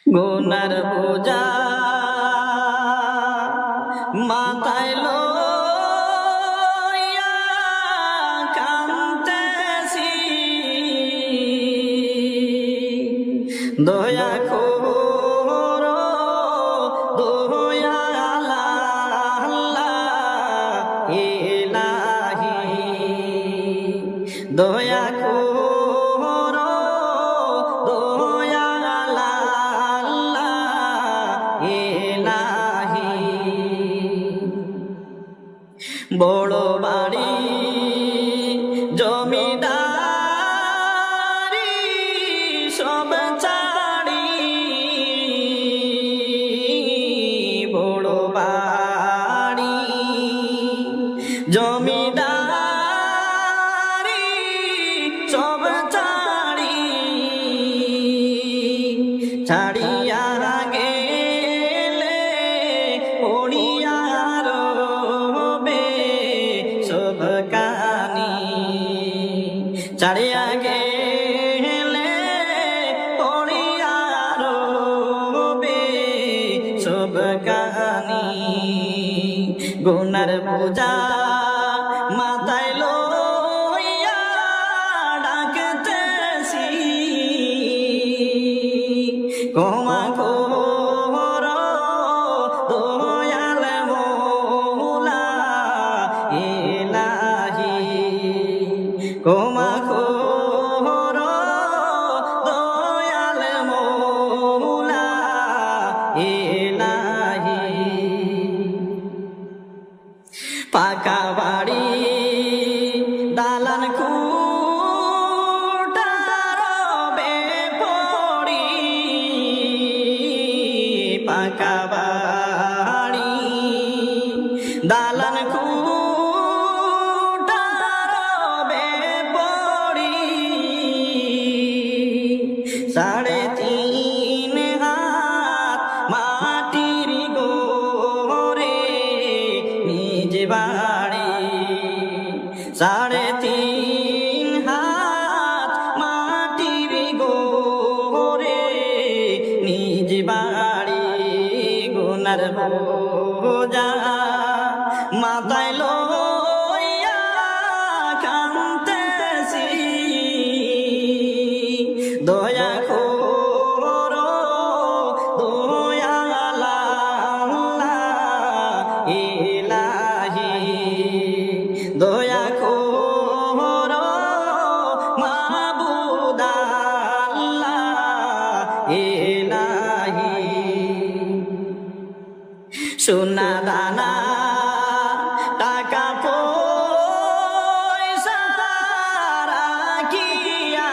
গুনার বোঝা মাথায় লইয়া কাঁদতেছি, দয়া করো দয়ালা আল্লাহ ইলাহি, দয়া করো দয়ালা আল্লাহ ইলাহি। বড় বাড়ি জমিদারি সব ছাড়ি, বড় বাড়ি জমিদারি সব ছাড়ি, ছাড়িয়া গেলে পড়িয়া রবে সব কানি, ছাড়িয়া গেলে পড়িয়া রবে সব কানি। গুনার বোঝা মাথায় লইয়া ডাকতেছি, ক্ষমা করো দয়াল মওলা ইলাহি, ক্ষমা করো দয়াল মওলা ইলাহি। পাকা বাড়ি দালান কুটা রবে পড়ি, পাকা বাড়ি দালান কুটা রবে পড়ি, 3.5 হাত মাটির গোরে নিজ বাড়ি, 3.5 হাত মাটির গোরে নিজ বাড়ি। গুনার বোঝা মাথায় লইয়া কাঁদতেছি, দয়া করো দয়ালা আল্লাহ ইলাহি, দয়া করো মাবুদ আল্লাহ ইলাহি। সোনা দানা টাকা পয়সা রাখিয়া,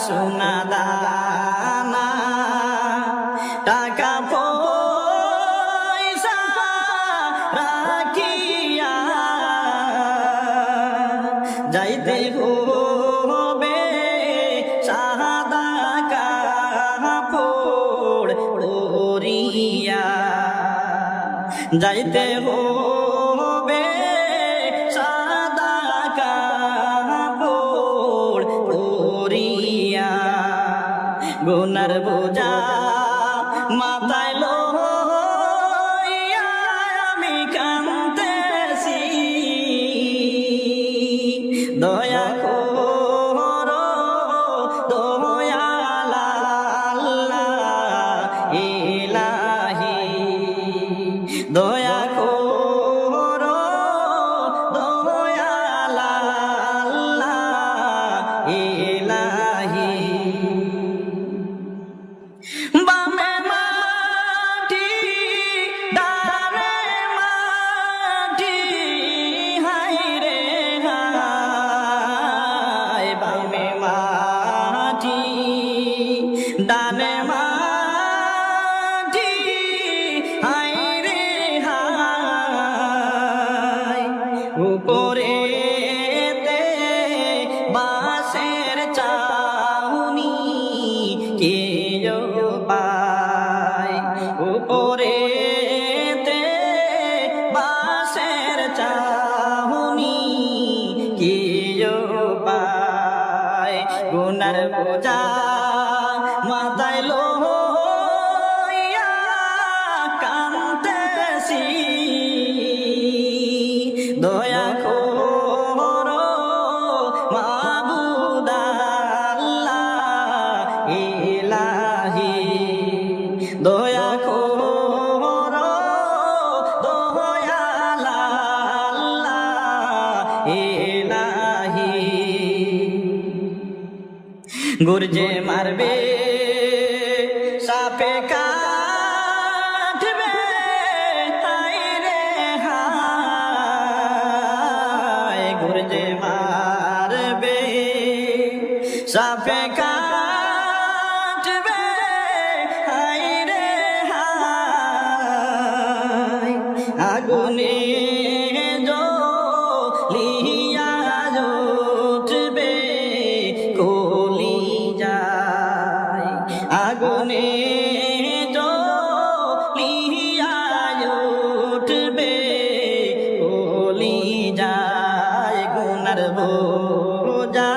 সোনা দানা টাকা পয়সা রাখিয়া, যাইতে হবে সাদা কাপড় পরিয়া, যাইতে হবে সাদা কাপড় পরিয়া। গুনার বোঝা মাথায় লইয়া আমি কাঁদতেছি, দয়া করো দয়ালা আল্লাহ ইলাহি, দয়া করো দয়ালা আল্লাহ ইলাহি। বামে মাটি ডানে মাটি, হায়রে হায়, বামে মাটি ডানে মাটি, হায়রে হায়, উপরেতে বাঁশের চাউনি কে পায়, উপরেতে বাঁশের চাউনি কে পায়। গুনার বোঝা মাথায় লইয়া কান্দেছি দয়া করো মাবুদ আল্লাহ ইলাহি দয়া করো দয়াল আল্লাহ ইলাহি গুরজে মারবে সাপে কাটবে হায় রে হায় গুরজে মারবে সাপে কাটবে হায় রে হায় আগুনে জ্বলিয়া উঠবে কলি যায় আগুনে জ্বলিয়া উঠবে কলি যায় গুনার বোঝা